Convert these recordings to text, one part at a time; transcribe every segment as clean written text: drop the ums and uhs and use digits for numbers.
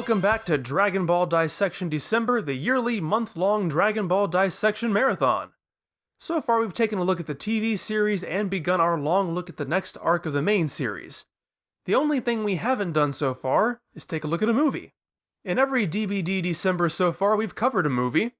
Welcome back to Dragon Ball Dissection December, the yearly month-long Dragon Ball Dissection Marathon. So far we've taken a look at the TV series and begun our long look at the next arc of the main series. The only thing we haven't done so far is take a look at a movie. In every DBD December so far we've covered a movie.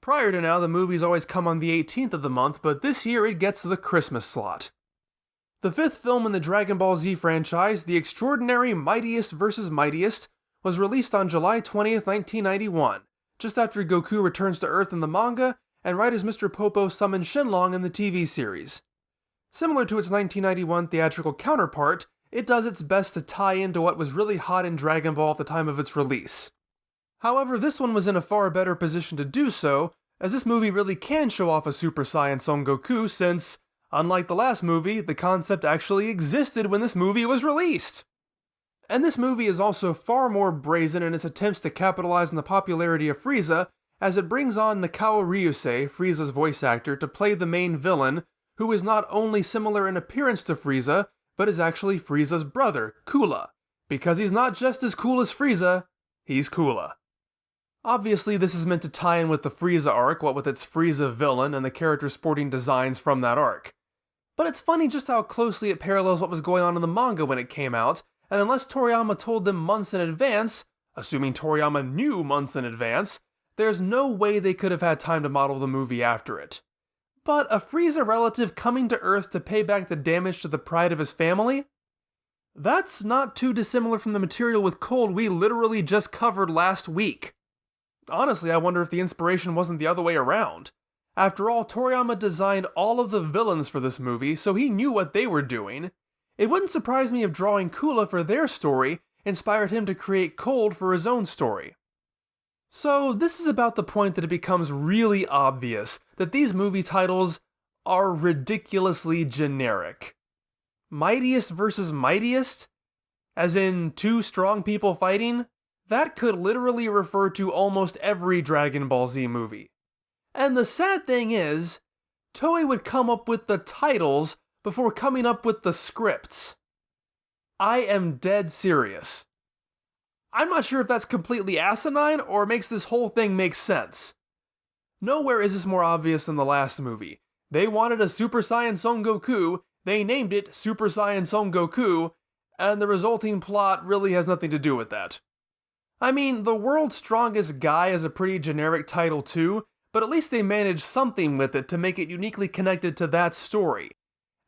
Prior to now the movies always come on the 18th of the month, but this year it gets the Christmas slot. The fifth film in the Dragon Ball Z franchise, The Extraordinary Mightiest vs. Mightiest, was released on July 20th, 1991, just after Goku returns to Earth in the manga, and right as Mr. Popo summons Shenlong in the TV series. Similar to its 1991 theatrical counterpart, it does its best to tie into what was really hot in Dragon Ball at the time of its release. However, this one was in a far better position to do so, as this movie really can show off a Super Saiyan Son Goku since, unlike the last movie, the concept actually existed when this movie was released. And this movie is also far more brazen in its attempts to capitalize on the popularity of Frieza, as it brings on Nakao Ryusei, Frieza's voice actor, to play the main villain, who is not only similar in appearance to Frieza, but is actually Frieza's brother, Coola. Because he's not just as cool as Frieza, he's Coola. Obviously this is meant to tie in with the Frieza arc, what with its Frieza villain and the character sporting designs from that arc. But it's funny just how closely it parallels what was going on in the manga when it came out, and unless Toriyama told them months in advance, assuming Toriyama knew months in advance, there's no way they could have had time to model the movie after it. But a Frieza relative coming to Earth to pay back the damage to the pride of his family? That's not too dissimilar from the material with Cold we literally just covered last week. Honestly, I wonder if the inspiration wasn't the other way around. After all, Toriyama designed all of the villains for this movie, so he knew what they were doing. It wouldn't surprise me if drawing Coola for their story inspired him to create Cold for his own story. So this is about the point that it becomes really obvious that these movie titles are ridiculously generic. Mightiest vs. Mightiest? As in two strong people fighting? That could literally refer to almost every Dragon Ball Z movie. And the sad thing is, Toei would come up with the titles before coming up with the scripts. I am dead serious. I'm not sure if that's completely asinine or makes this whole thing make sense. Nowhere is this more obvious than the last movie. They wanted a Super Saiyan Son Goku, they named it Super Saiyan Son Goku, and the resulting plot really has nothing to do with that. I mean, the World's Strongest Guy is a pretty generic title too, but at least they managed something with it to make it uniquely connected to that story.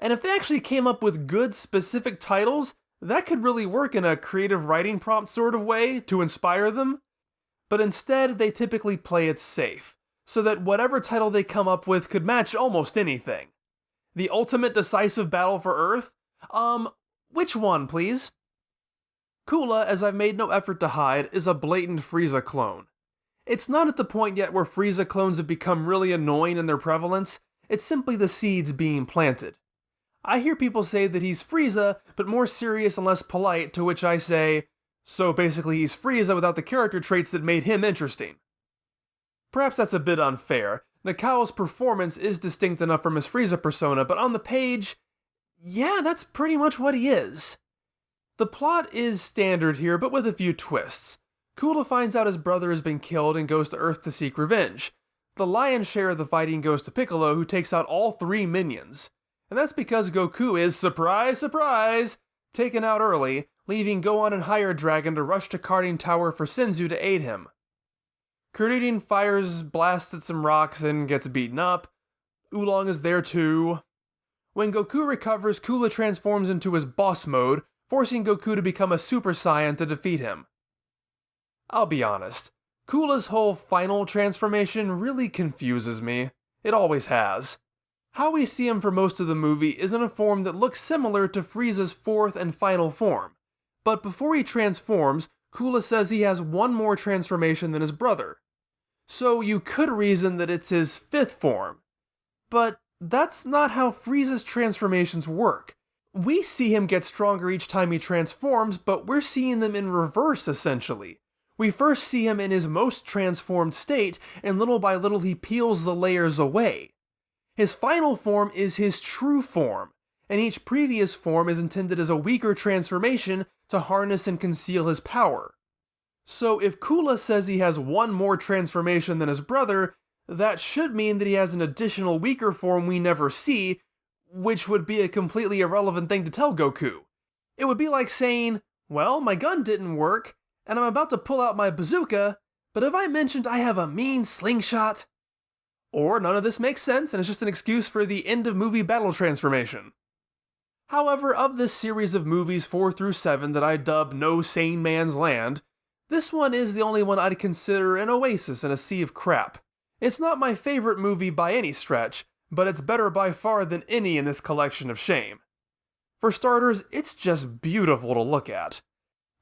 And if they actually came up with good, specific titles, that could really work in a creative writing prompt sort of way to inspire them. But instead, they typically play it safe, so that whatever title they come up with could match almost anything. The ultimate decisive battle for Earth? Which one, please? Coola, as I've made no effort to hide, is a blatant Frieza clone. It's not at the point yet where Frieza clones have become really annoying in their prevalence, it's simply the seeds being planted. I hear people say that he's Frieza, but more serious and less polite, to which I say, so basically he's Frieza without the character traits that made him interesting. Perhaps that's a bit unfair. Nakao's performance is distinct enough from his Frieza persona, but on the page, yeah, that's pretty much what he is. The plot is standard here, but with a few twists. Coola finds out his brother has been killed and goes to Earth to seek revenge. The lion's share of the fighting goes to Piccolo, who takes out all three minions. And that's because Goku is, surprise, surprise, taken out early, leaving Gohan and Higher Dragon to rush to Carding Tower for Senzu to aid him. Kuririn fires blasts at some rocks and gets beaten up. Oolong is there too. When Goku recovers, Coola transforms into his boss mode, forcing Goku to become a Super Saiyan to defeat him. I'll be honest, Coola's whole final transformation really confuses me. It always has. How we see him for most of the movie is in a form that looks similar to Frieza's fourth and final form. But before he transforms, Coola says he has one more transformation than his brother. So you could reason that it's his fifth form. But that's not how Frieza's transformations work. We see him get stronger each time he transforms, but we're seeing them in reverse essentially. We first see him in his most transformed state, and little by little he peels the layers away. His final form is his true form, and each previous form is intended as a weaker transformation to harness and conceal his power. So if Coola says he has one more transformation than his brother, that should mean that he has an additional weaker form we never see, which would be a completely irrelevant thing to tell Goku. It would be like saying, well, my gun didn't work, and I'm about to pull out my bazooka, but have I mentioned I have a mean slingshot? Or none of this makes sense and it's just an excuse for the end of movie battle transformation. However, of this series of movies 4 through 7 that I dub No Sane Man's Land, this one is the only one I'd consider an oasis in a sea of crap. It's not my favorite movie by any stretch, but it's better by far than any in this collection of shame. For starters, it's just beautiful to look at.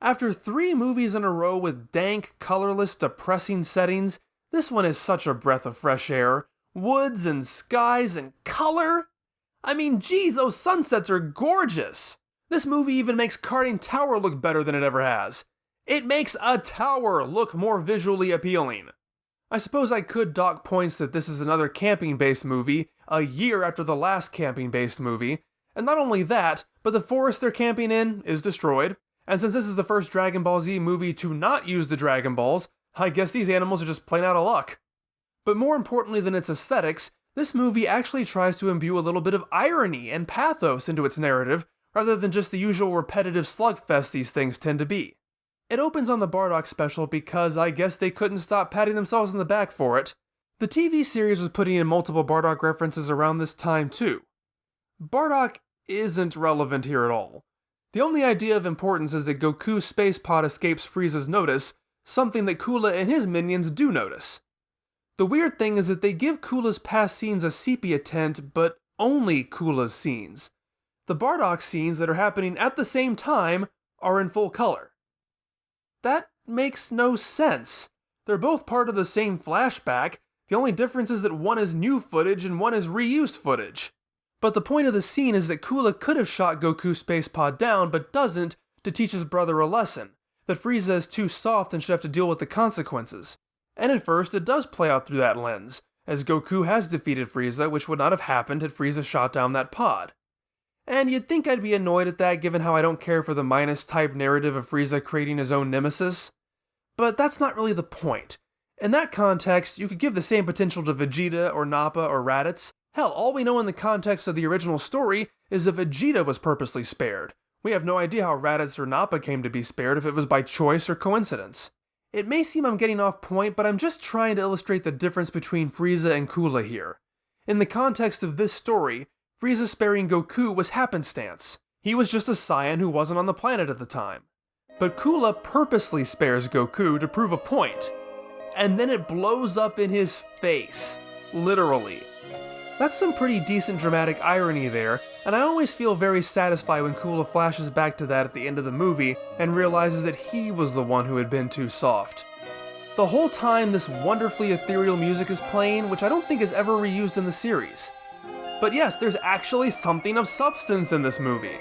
After 3 movies in a row with dank, colorless, depressing settings, this one is such a breath of fresh air. Woods and skies and color! I mean, geez, those sunsets are gorgeous! This movie even makes Karting Tower look better than it ever has. It makes a tower look more visually appealing. I suppose I could dock points that this is another camping-based movie, a year after the last camping-based movie, and not only that, but the forest they're camping in is destroyed, and since this is the first Dragon Ball Z movie to not use the Dragon Balls, I guess these animals are just plain out of luck. But more importantly than its aesthetics, this movie actually tries to imbue a little bit of irony and pathos into its narrative, rather than just the usual repetitive slugfest these things tend to be. It opens on the Bardock special because I guess they couldn't stop patting themselves on the back for it. The TV series was putting in multiple Bardock references around this time too. Bardock isn't relevant here at all. The only idea of importance is that Goku's space pod escapes Frieza's notice, something that Coola and his minions do notice. The weird thing is that they give Coola's past scenes a sepia tint, but only Coola's scenes. The Bardock scenes that are happening at the same time are in full color. That makes no sense. They're both part of the same flashback, the only difference is that one is new footage and one is reused footage. But the point of the scene is that Coola could have shot Goku's space pod down, but doesn't, to teach his brother a lesson, that Frieza is too soft and should have to deal with the consequences. And at first it does play out through that lens, as Goku has defeated Frieza, which would not have happened had Frieza shot down that pod. And you'd think I'd be annoyed at that given how I don't care for the Mightiest-type narrative of Frieza creating his own nemesis. But that's not really the point. In that context, you could give the same potential to Vegeta or Nappa or Raditz. Hell, all we know in the context of the original story is that Vegeta was purposely spared. We have no idea how Raditz or Nappa came to be spared, if it was by choice or coincidence. It may seem I'm getting off point, but I'm just trying to illustrate the difference between Frieza and Coola here. In the context of this story, Frieza sparing Goku was happenstance. He was just a Saiyan who wasn't on the planet at the time. But Coola purposely spares Goku to prove a point. And then it blows up in his face. Literally. That's some pretty decent dramatic irony there, and I always feel very satisfied when Coola flashes back to that at the end of the movie and realizes that he was the one who had been too soft. The whole time this wonderfully ethereal music is playing, which I don't think is ever reused in the series. But yes, there's actually something of substance in this movie.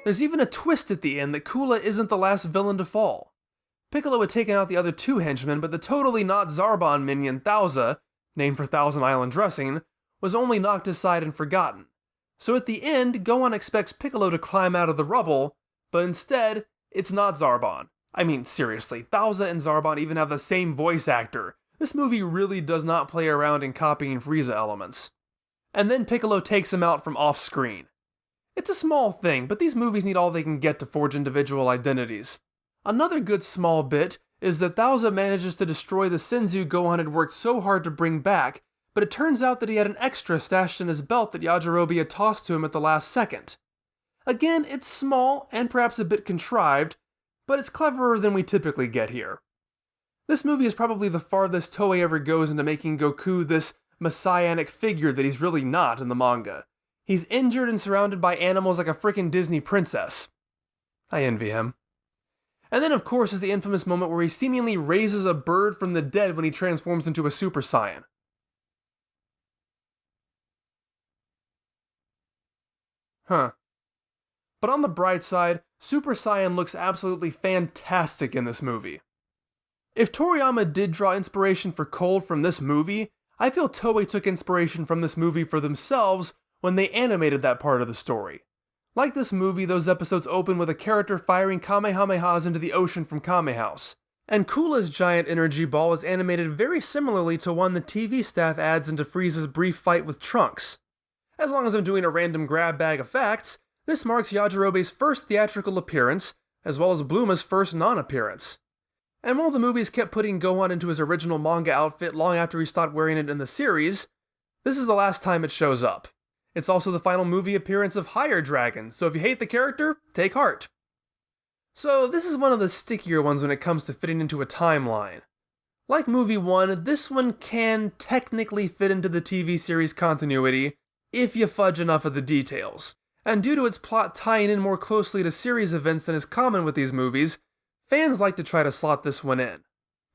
There's even a twist at the end that Coola isn't the last villain to fall. Piccolo had taken out the other 2 henchmen, but the totally not Zarbon minion Thousa, named for Thousand Island dressing, was only knocked aside and forgotten. So at the end, Gohan expects Piccolo to climb out of the rubble, but instead, it's not Zarbon. I mean, seriously, Thousa and Zarbon even have the same voice actor. This movie really does not play around in copying Frieza elements. And then Piccolo takes him out from off-screen. It's a small thing, but these movies need all they can get to forge individual identities. Another good small bit is that Thousa manages to destroy the Senzu Gohan had worked so hard to bring back, but it turns out that he had an extra stashed in his belt that Yajirobe had tossed to him at the last second. Again, it's small and perhaps a bit contrived, but it's cleverer than we typically get here. This movie is probably the farthest Toei ever goes into making Goku this messianic figure that he's really not in the manga. He's injured and surrounded by animals like a frickin' Disney princess. I envy him. And then of course is the infamous moment where he seemingly raises a bird from the dead when he transforms into a Super Saiyan. Huh. But on the bright side, Super Saiyan looks absolutely fantastic in this movie. If Toriyama did draw inspiration for Cold from this movie, I feel Toei took inspiration from this movie for themselves when they animated that part of the story. Like this movie, those episodes open with a character firing Kamehamehas into the ocean from Kame House. And Coola's giant energy ball is animated very similarly to one the TV staff adds into Frieza's brief fight with Trunks. As long as I'm doing a random grab bag of facts, this marks Yajirobe's first theatrical appearance, as well as Bluma's first non-appearance. And while the movies kept putting Gohan into his original manga outfit long after he stopped wearing it in the series, this is the last time it shows up. It's also the final movie appearance of Higher Dragon, so if you hate the character, take heart. So this is one of the stickier ones when it comes to fitting into a timeline. Like movie 1, this one can technically fit into the TV series continuity if you fudge enough of the details. And due to its plot tying in more closely to series events than is common with these movies, fans like to try to slot this one in.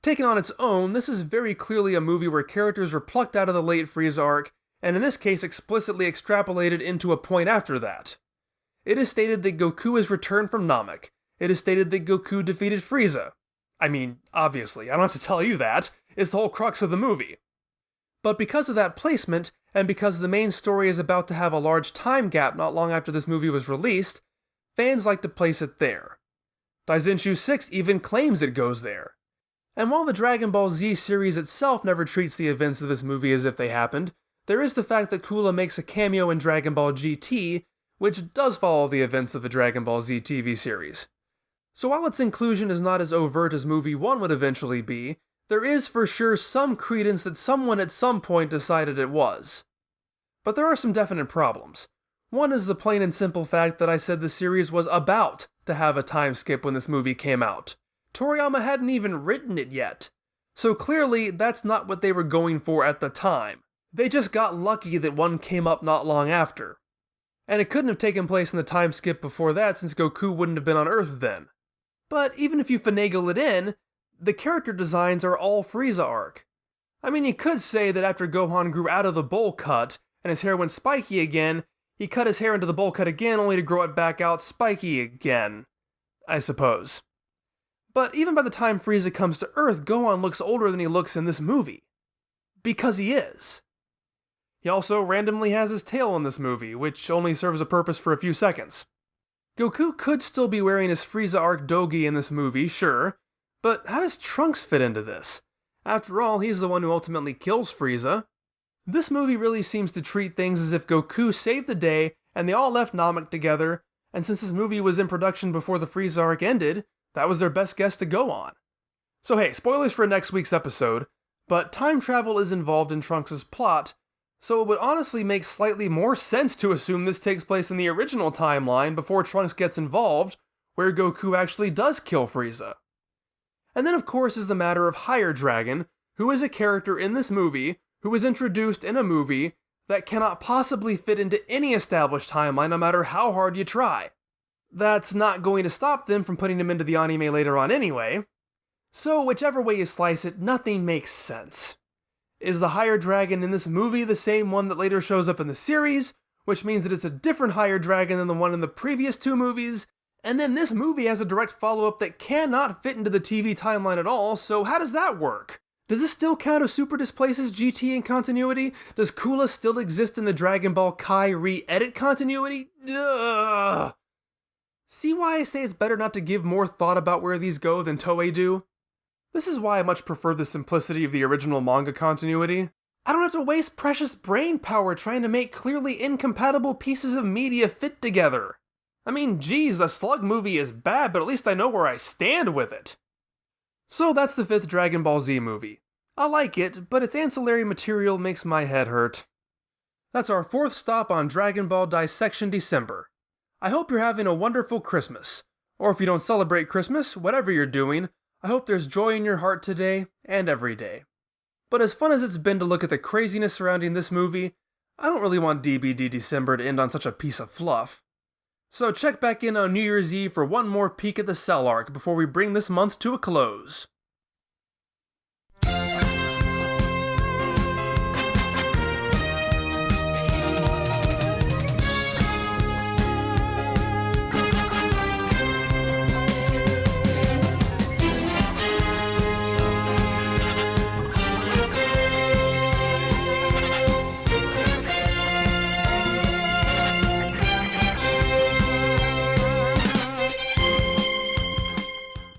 Taken on its own, this is very clearly a movie where characters were plucked out of the late Frieza arc, and in this case explicitly extrapolated into a point after that. It is stated that Goku has returned from Namek. It is stated that Goku defeated Frieza. I mean, obviously, I don't have to tell you that. It's the whole crux of the movie. But because of that placement, and because the main story is about to have a large time gap not long after this movie was released, fans like to place it there. Daizenshu 6 even claims it goes there. And while the Dragon Ball Z series itself never treats the events of this movie as if they happened, there is the fact that Coola makes a cameo in Dragon Ball GT, which does follow the events of the Dragon Ball Z TV series. So while its inclusion is not as overt as movie 1 would eventually be, there is for sure some credence that someone at some point decided it was. But there are some definite problems. One is the plain and simple fact that I said the series was about to have a time skip when this movie came out. Toriyama hadn't even written it yet. So clearly that's not what they were going for at the time. They just got lucky that one came up not long after. And it couldn't have taken place in the time skip before that since Goku wouldn't have been on Earth then. But even if you finagle it in, the character designs are all Frieza arc. I mean, you could say that after Gohan grew out of the bowl cut, and his hair went spiky again, he cut his hair into the bowl cut again only to grow it back out spiky again. I suppose. But even by the time Frieza comes to Earth, Gohan looks older than he looks in this movie. Because he is. He also randomly has his tail in this movie, which only serves a purpose for a few seconds. Goku could still be wearing his Frieza arc dogi in this movie, sure, but how does Trunks fit into this? After all, he's the one who ultimately kills Frieza. This movie really seems to treat things as if Goku saved the day and they all left Namek together, and since this movie was in production before the Frieza arc ended, that was their best guess to go on. So hey, spoilers for next week's episode, but time travel is involved in Trunks' plot, so it would honestly make slightly more sense to assume this takes place in the original timeline before Trunks gets involved, where Goku actually does kill Frieza. And then of course is the matter of Higher Dragon, who is a character in this movie, who is introduced in a movie that cannot possibly fit into any established timeline no matter how hard you try. That's not going to stop them from putting him into the anime later on anyway. So whichever way you slice it, nothing makes sense. Is the Higher Dragon in this movie the same one that later shows up in the series, which means that it's a different Higher Dragon than the one in the previous two movies, and then this movie has a direct follow-up that cannot fit into the TV timeline at all, so how does that work? Does this still count as Super displaces GT in continuity? Does Coola still exist in the Dragon Ball Kai re-edit continuity? Ugh. See why I say it's better not to give more thought about where these go than Toei do? This is why I much prefer the simplicity of the original manga continuity. I don't have to waste precious brain power trying to make clearly incompatible pieces of media fit together. I mean, geez, the Slug movie is bad, but at least I know where I stand with it. So that's the 5th Dragon Ball Z movie. I like it, but its ancillary material makes my head hurt. That's our 4th stop on Dragon Ball Dissection December. I hope you're having a wonderful Christmas. Or if you don't celebrate Christmas, whatever you're doing, I hope there's joy in your heart today and every day. But as fun as it's been to look at the craziness surrounding this movie, I don't really want DBD December to end on such a piece of fluff. So check back in on New Year's Eve for one more peek at the Cell arc before we bring this month to a close.